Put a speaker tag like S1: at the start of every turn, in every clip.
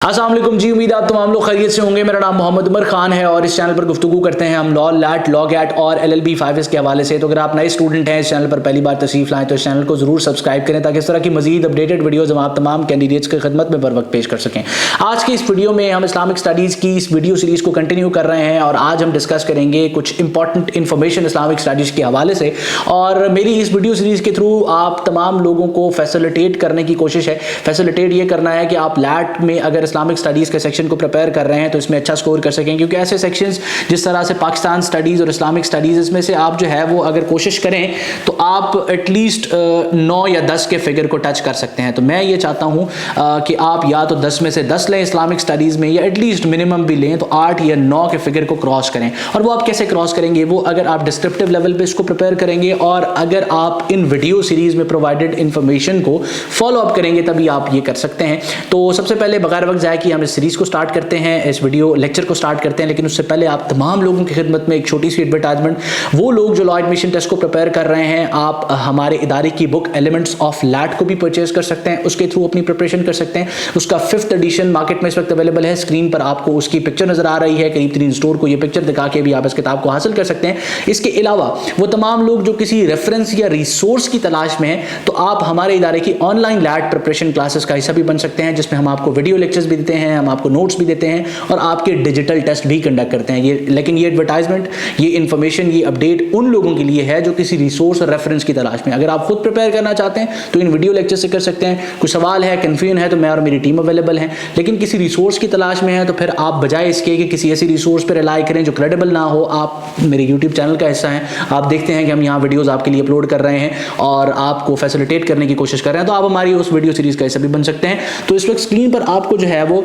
S1: अस्सलाम वालेकुम जी, उम्मीद आप तमाम लोग खैरियत से होंगे। मेरा नाम मोहम्मद उमर खान है और इस चैनल पर गुफ्तगू करते हैं हम लॉ, लैट, लॉगैट और LLB 5S के हवाले से। तो अगर आप नए स्टूडेंट हैं, इस चैनल पर पहली बार तशरीफ लाएं तो इस चैनल को जरूर सब्सक्राइब करें ताकि इस तरह की मजीद अपडेटेड वीडियोज़ हम आप तमाम कैंडिडेट्स की खिदमत में बर वक्त पेश कर सकें। आज की इस वीडियो में हम इस्लामिक स्टडीज़ की इस वीडियो सीरीज़ को कंटिन्यू कर रहे हैं और आज हम डिस्कस करेंगे कुछ इंपॉर्टेंट इन्फॉर्मेशन इस्लामिक स्टडीज़ के हवाले से। और मेरी इस वीडियो सीरीज़ के थ्रू आप तमाम लोगों को फैसिलिटेट करने की कोशिश है। फैसिलिटेट ये करना है कि आप लैट में अगर इस्लामिक स्टडीज़ के सेक्शन को प्रिपेयर कर रहे हैं तो इसमें अच्छा स्कोर कर सकें, क्योंकि ऐसे सेक्शंस जिस तरह से पाकिस्तान स्टडीज़ और इस्लामिक स्टडीज़, इसमें से आप जो है वो अगर कोशिश करें तो आप एटलीस्ट 9 या 10 के फिगर को टच कर सकते हैं। तो मैं ये चाहता हूँ कि आप या तो 10 में से 10 लें इस्लामिक स्टडीज़ में, या एटलीस्ट मिनिमम भी लें तो 8 या 9 के फिगर को क्रॉस करें। और वो आप कैसे क्रॉस करेंगे, वो अगर आप डिस्क्रिप्टिव लेवल पे इसको प्रिपेयर करेंगे और अगर आप इन वीडियो सीरीज़ में प्रोवाइडेड इंफॉर्मेशन को फॉलो अप करेंगे तभी आप ये कर सकते हैं। तो सबसे पहले बगैर वक्त जाए कि हम इस सीरीज़ को स्टार्ट करते हैं, इस वीडियो लेक्चर को स्टार्ट करते हैं। लेकिन उससे पहले आप तमाम लोगों की खिदमत में एक छोटी सी एडवर्टाइजमेंट। वो लोग जो लॉ एडमिशन टेस्ट को प्रिपेयर कर रहे हैं, आप हमारे इदारे की बुक एलिमेंट्स ऑफ लैट को भी परचेज कर सकते हैं, उसके थ्रू अपनी प्रिपरेशन कर सकते हैं। उसका 5th एडिशन मार्केट में इस वक्त अवेलेबल है। स्क्रीन पर आपको उसकी पिक्चर नजर आ रही है, करीब 3 स्टोर को ये पिक्चर दिखा के भी आप इस किताब को हासिल कर सकते हैं। इसके अलावा वो तमाम लोग जो किसी रेफरेंस या रिसोर्स की तलाश में हैं, तो आप हमारे इदारे की ऑनलाइन लैट प्रिपरेशन क्लासेस का हिस्सा भी बन सकते हैं, जिसमें हम आपको वीडियो लेक्चर्स भी देते हैं, हम आपको नोट्स भी देते हैं और आपके डिजिटल टेस्ट भी कंडक्ट करते हैं। लेकिन ये एडवर्टाइजमेंट, ये इन्फॉर्मेशन, ये अपडेट उन लोगों के लिए है जो किसी रिसोर्स और रेफरेंस की तलाश में। अगर आप खुद प्रिपेयर करना चाहते हैं तो इन वीडियो लेक्चर से कर सकते हैं। कुछ सवाल है, कन्फ्यूजन है, तो मैं और मेरी टीम अवेलेबल है। लेकिन किसी रिसोर्स की तलाश में है तो फिर आप बजाय इसके कि किसी ऐसी रिसोर्स पर रिलाई करें जो क्रेडिबल ना हो, आप मेरे यूट्यूब चैनल का हिस्सा हैं, आप देखते हैं कि हम यहाँ वीडियोज़ आपके लिए अपलोड कर रहे हैं और आपको फैसिलिटेट करने की कोशिश कर रहे हैं, तो आप हमारी उस वीडियो सीरीज़ का हिस्सा भी बन सकते हैं। तो इस वक्त स्क्रीन पर आपको जो है वो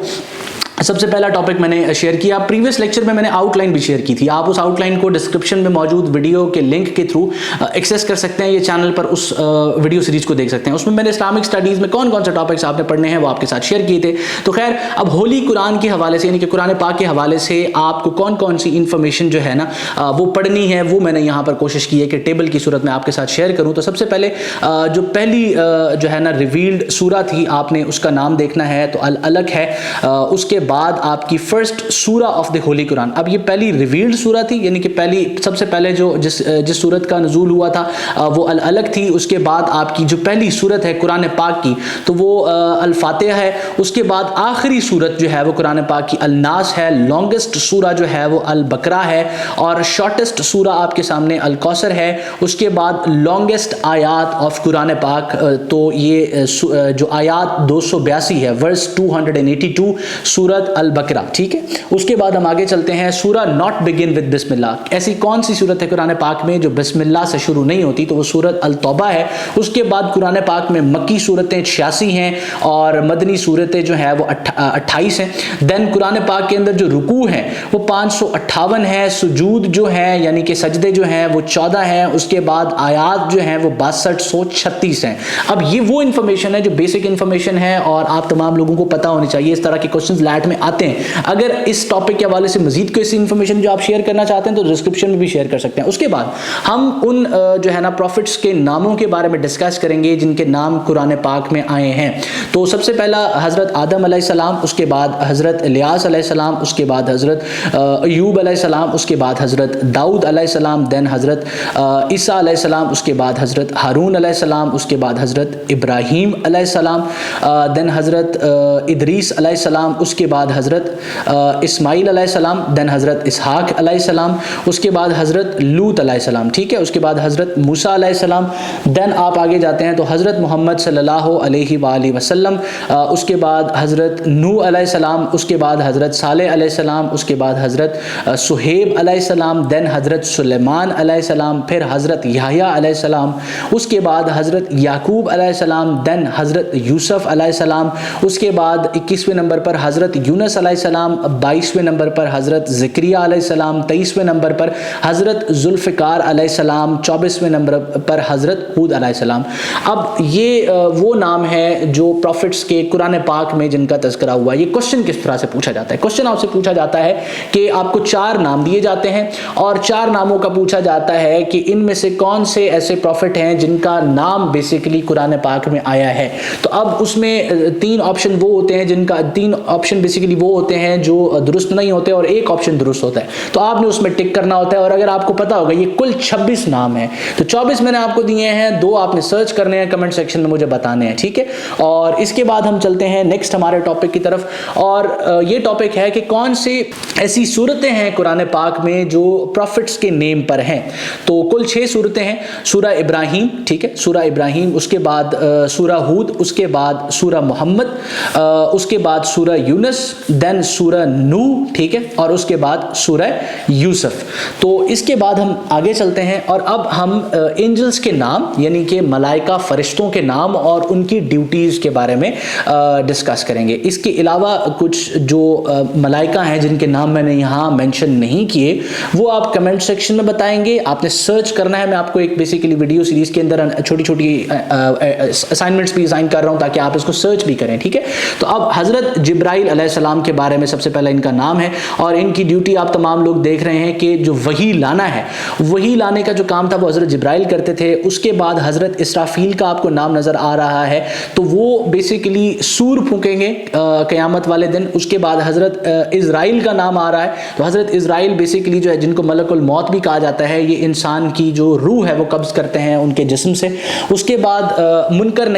S1: सबसे पहला टॉपिक मैंने शेयर किया। प्रीवियस लेक्चर में मैंने आउटलाइन भी शेयर की थी। आप उस आउटलाइन को डिस्क्रिप्शन में मौजूद वीडियो के लिंक के थ्रू एक्सेस कर सकते हैं। ये चैनल पर उस वीडियो सीरीज को देख सकते हैं। उसमें मैंने इस्लामिक स्टडीज़ में कौन कौन से टॉपिक्स आपने पढ़ने हैं वो आपके साथ शेयर किए थे। तो खैर, अब होली कुरान के हवाले से, यानी कि कुरान पाक के हवाले से आपको कौन कौन सी इंफॉर्मेशन जो है ना वो पढ़नी है, वो मैंने यहाँ पर कोशिश की है कि टेबल की सूरत में आपके साथ शेयर करूँ। तो सबसे पहले जो पहली जो है ना रिवील्ड सूरा थी, आपने उसका नाम देखना है, तो अल अलग है। उसके बाद आपकी फर्स्ट सूरा ऑफ द होली कुरान। अब ये पहली रिवील्ड सूरा थी, यानी कि पहली सबसे पहले जो जिस सूरत का नज़ूल हुआ था वो अल अलग थी। उसके बाद आपकी जो पहली सूरत है कुरान पाक की, तो वो अल फातिहा है। उसके बाद आखिरी सूरत जो है वो कुरान पाक की अल नास है। लॉन्गेस्ट सूरा जो है वो अल बकरा है और शॉर्टेस्ट सूरा आपके सामने अल कौसर है। उसके बाद लॉन्गेस्ट आयात ऑफ कुरान पाक, तो ये जो आयात 282 है, वर्स 282, सूरत अल बकरा। ठीक है, उसके बाद हम आगे चलते हैं। सूरा नॉट बिगिन विद बिस्मिल्लाह। ऐसी कौन सी सूरत है कुरान पाक में जो बिस्मिल्लाह से शुरू नहीं होती, तो वो सूरत अल तौबा है। उसके बाद कुरान पाक में मक्की सूरतें 86 हैं और मदनी सूरतें जो है वो 28 हैं। देन कुरान पाक के अंदर जो रुकू है वो 558 है। सुजूद जो है यानी कि सजदे जो हैं वो 14 हैं। उसके बाद आयात जो हैं वो 6236 हैं। अब ये वो इंफॉर्मेशन है जो बेसिक इंफॉर्मेशन है और आप तमाम लोगों को पता होनी चाहिए। इस तरह के क्वेश्चंस लैट में आते हैं। अगर इस टॉपिक के हवाले से मजीद कोई ऐसी इंफॉर्मेशन जो आप शेयर करना चाहते हैं तो डिस्क्रिप्शन में भी शेयर कर सकते हैं। उसके बाद हम उन जो है ना प्रॉफिट्स के नामों के बारे में डिस्कस करेंगे जिनके नाम कुरान पाक में आए हैं। तो सबसे पहला हजरत आदम अलैहिस्सलाम, उसके बाद हजरत इलियास अलैहिस्सलाम, उसके बाद हजरत अयूब अलैहिस्सलाम, उसके बाद हजरत दाऊद अलैहिस्सलाम, देन हजरत ईसा अलैहिस्सलाम, उसके बाद हजरत हारून अलैहिस्सलाम, उसके बाद हजरत इब्राहीम अलैहिस्सलाम, देन हजरत इदरीस अलैहिस्सलाम, उसके बाद हजरत इस्माइल अलैहिस्सलाम, देन हजरत इसहाक अलैहिस्सलाम, उसके बाद हजरत लूत अलैहिस्सलाम। ठीक है, उसके बाद हजरत मूसा अलैहिस्सलाम। देन आप आगे जाते हैं तो हजरत मोहम्मद सल्लल्लाहु अलैहि वसल्लम, उसके बाद हजरत नूह अलैहिस्सलाम, उसके बाद हजरत सालेह अलैहिस्सलाम, उसके बाद हजरत सुहेब अलैहिस्सलाम, देन हजरत सुलेमान अलैहिस्सलाम, फिर हजरत याहया अलैहिस्सलाम, उसके बाद हजरत याकूब अलैहिस्सलाम, देन हजरत यूसुफ अलैहिस्सलाम, उसके बाद 21वें नंबर पर हजरत यूनुस अलैहिस्सलाम, 22वें नंबर पर हज़रत ज़करिया अलैहिस्सलाम, 23वें नंबर पर हज़रत ज़ुल्फ़िकार अलैहिस्सलाम, 24वें नंबर पर हज़रत हूद अलैहिस्सलाम। अब ये वो नाम है जो प्रॉफिट्स के कुरान पाक में जिनका तज़किरा हुआ है। ये क्वेश्चन किस तरह से पूछा जाता है? क्वेश्चन आपसे पूछा जाता है कि आपको 4 नाम दिए जाते हैं और 4 नामों का पूछा जाता है कि इनमें से कौन से ऐसे प्रॉफिट हैं जिनका नाम बेसिकली कुरान पाक में आया है। तो अब उसमें 3 ऑप्शन वो होते हैं जिनका 3 ऑप्शन बेसिकली वो होते हैं जो दुरुस्त नहीं होते और एक ऑप्शन दुरुस्त होता है। तो आपने उसमें टिक करना होता है और अगर आपको पता होगा ये कुल 26 नाम है तो 24 मैंने आपको दिए हैं, 2 आपने सर्च करने हैं, कमेंट सेक्शन में मुझे बताने हैं, ठीक है। और इसके बाद हम चलते हैं नेक्स्ट हमारे टॉपिक की तरफ और ये टॉपिक है कि कौन सी ऐसी सूरतें हैं कुरान पाक में जो प्रॉफिट्स के नेम पर हैं। तो कुल 6 सूरतें हैं। सूरा इब्राहिम, ठीक है, सूरा इब्राहिम, उसके बाद सूरा हूद, उसके बाद सूरा मोहम्मद, उसके बाद सूरा यूनुस, देन सूरा नूह, ठीक है, और उसके बाद सूरा यूसुफ। तो इसके बाद हम आगे चलते हैं और अब हम एंजल्स के नाम यानी कि मलाइका फरिश्तों के नाम और उनकी ड्यूटीज़ के बारे में डिस्कस करेंगे। इसके अलावा कुछ जो मलाइका हैं जिनके नाम मैंने यहाँ मेंशन नहीं किए वो आप कमेंट सेक्शन में बताएंगे, आपने सर्च करना है। मैं आपको एक बेसिकली वीडियो सीरीज़ के अंदर छोटी छोटी असाइनमेंट्स भी असाइन कर रहा हूँ ताकि आप इसको सर्च भी करें, ठीक है। तो अब हज़रत जिब्राइल अलैहिस्सलाम के बारे में सबसे पहले इनका नाम है और इनकी ड्यूटी आप तमाम लोग देख रहे हैं कि जो वही लाना है, वही लाने का जो काम था वो हज़रत जिब्राइल करते थे। उसके बाद हज़रत इसराफील का आपको नाम नज़र आ रहा है, तो वो बेसिकली सूर फूकेंगे क़यामत वाले दिन। उसके बाद हज़रत इज़राइल का नाम आ रहा है, तो हज़रत इज़राइल बेसिकली जो है जिनको मलकुल मौत भी कहा जाता है, ये इंसान की जो रूह है वो कब्ज़ करते हैं उनके जिस्म से। उसके बाद मुनकर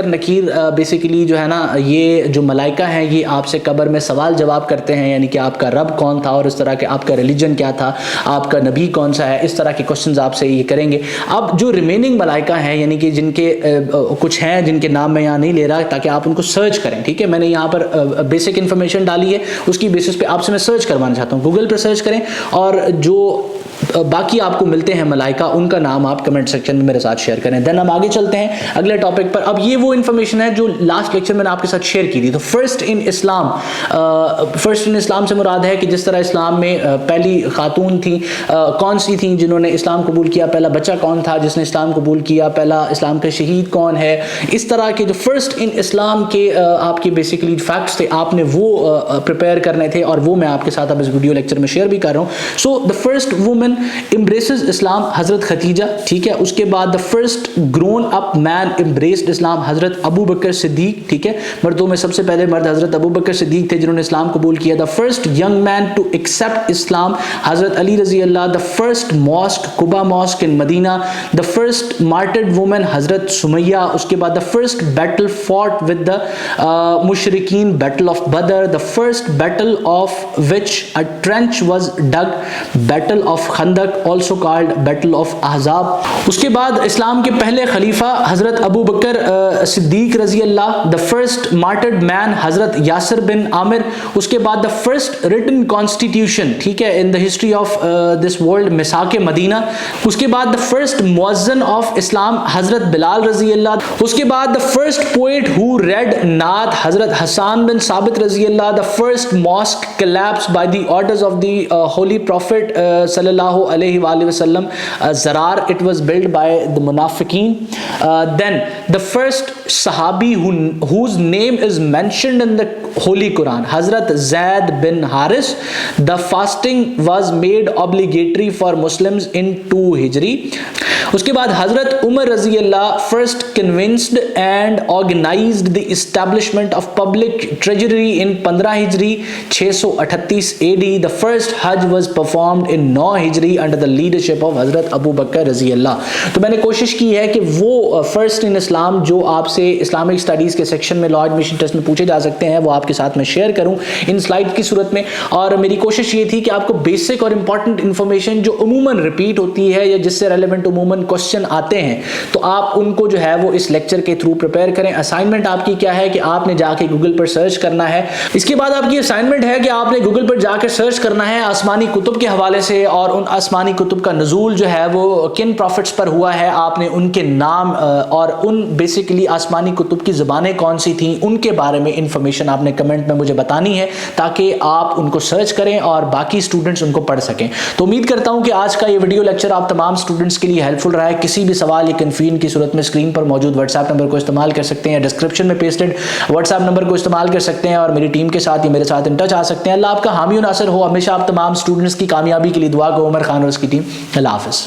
S1: नकीर बेसिकली जो है ना, ये जो मलाइका हैं ये आपसे कब्र में सवाल जवाब करते हैं, यानी कि आपका रब कौन था और इस तरह के आपका रिलीजन क्या था, आपका नबी कौन सा है, इस तरह के क्वेश्चंस आपसे ये करेंगे। अब जो रिमेनिंग मलाइका हैं यानी कि जिनके कुछ हैं जिनके नाम मैं यहाँ नहीं ले रहा ताकि आप उनको सर्च करें, ठीक है। मैंने यहाँ पर बेसिक इन्फॉर्मेशन डाली है, उसकी बेसिस पे आपसे मैं सर्च करवाना चाहता हूँ। गूगल पर सर्च करें और जो बाकी आपको मिलते हैं मलाइका उनका नाम आप कमेंट सेक्शन में मेरे साथ शेयर करें। देन हम आगे चलते हैं अगले टॉपिक पर। अब ये वो इन्फॉर्मेशन है जो लास्ट लेक्चर मैंने आपके साथ शेयर की थी। तो फर्स्ट इन इस्लाम से मुराद है कि जिस तरह इस्लाम में पहली खातून थी, कौन सी थी जिन्होंने इस्लाम कबूल किया, पहला बच्चा कौन था जिसने इस्लाम कबूल किया, पहला इस्लाम का शहीद कौन है, इस तरह के जो फर्स्ट इन इस्लाम के आपके बेसिकली फैक्ट्स थे आपने वो प्रिपेयर करने थे और वो मैं आपके साथ अब इस वीडियो लेक्चर में शेयर भी कर रहा हूँ। So the first woman embraces इस्लाम हजरत खदीजा, ठीक है। उसके बाद the first grown up man embraced Islam Hazrat Abu बकर सिद्दीक, ठीक है। मर्दों में सबसे पहले मर्द हजरत अबू बकर सिद्दीक थे जिन्होंने इस्लाम कबूल किया। The first young man to accept Islam हजरत अली रजी अल्लाह। The first mosque Quba mosque in Medina. The first martyred woman हजरत सुमैया। उसके बाद the first battle fought with the मुशरिकीन battle of Badr. The first battle of which a trench was dug battle of Khandaq also called battle of Ahzab. उसके बाद इस्लाम के पहले खलीफा हजरत Abu बकर सिद्दीक रजी अल्लाह। द फर्स्ट मार्टर्ड मैन हजरत यासिर बिन आमिर। उसके बाद the first written constitution, ठीक है, in the history of this world मिसाक मदीना। उसके बाद द फर्स्ट मुअज्जिन ऑफ इस्लाम हजरत बिलाल रजी अल्लाह। उसके बाद the first poet who read नात हजरत हसन बिन साबित रजी अल्लाह। The first mosque collapsed by the orders of the holy prophet sallallahu alaihi wasallam Zarar. It was built by the munafiqeen. Then the first sahabi whose name is mentioned in the holy Quran Hazrat Zaid bin Haris. The fasting was made obligatory for Muslims in 2 Hijri. उसके बाद हजरत Umar रजी अल्लाह first convinced and organised the establishment of public treasury in 15 हिजरी 638 AD. The first हज was performed in 9 हिजरी under the leadership of हजरत Abu बकर रजी अल्लाह। तो मैंने कोशिश की है कि वो फर्स्ट इन इस्लाम जो आपसे इस्लामिक स्टडीज़ के सेक्शन में लॉ एडमिशन टेस्ट में पूछे जा सकते हैं वो आपके साथ में शेयर करूँ इन स्लाइड की सूरत में। और मेरी कोशिश ये थी कि आपको बेसिक और इंपॉर्टेंट इन्फॉर्मेशन जो अमूमन रिपीट होती है या जिससे रेलेवेंट अमूमन क्वेश्चन आते हैं तो आप उनको जो है वो इस लेक्चर के थ्रू प्रिपेयर करें। असाइनमेंट आपकी क्या है कि आपने जाके गूगल पर सर्च करना है। इसके बाद आपकी असाइनमेंट है कि आपने गूगल पर जाकर सर्च करना है आसमानी कुतुब के हवाले से और उन आसमानी कुतुब का नज़ूल जो है वो किन प्रॉफिट्स पर हुआ है, आपने उनके नाम और उन बेसिकली आसमानी कुतुब की ज़बानें कौन सी थी उनके बारे में इंफॉर्मेशन आपने कमेंट کمنٹ میں مجھے بتانی ہے تاکہ آپ ان کو سرچ کریں اور باقی اسٹوڈنٹس ان کو پڑھ سکیں. تو امید کرتا ہوں کہ آج کا یہ ویڈیو لیکچر آپ تمام اسٹوڈنٹس کے لیے ہیلپ فل رہا ہے. کسی بھی سوال یا کنفیوژن کی صورت میں اسکرین پر موجود واٹس ایپ نمبر کو استعمال کر سکتے ہیں, ڈسکرپشن میں پیسٹڈ واٹس ایپ نمبر کو استعمال کر سکتے ہیں اور میری ٹیم کے ساتھ یا میرے ساتھ ان ٹچ آ سکتے ہیں. اللہ آپ کا حامی و ناصر ہو. ہمیشہ آپ تمام اسٹوڈنٹس کی کامیابی کے لیے دعا گو. عمر خان اور اس کی ٹیم. اللہ حافظ.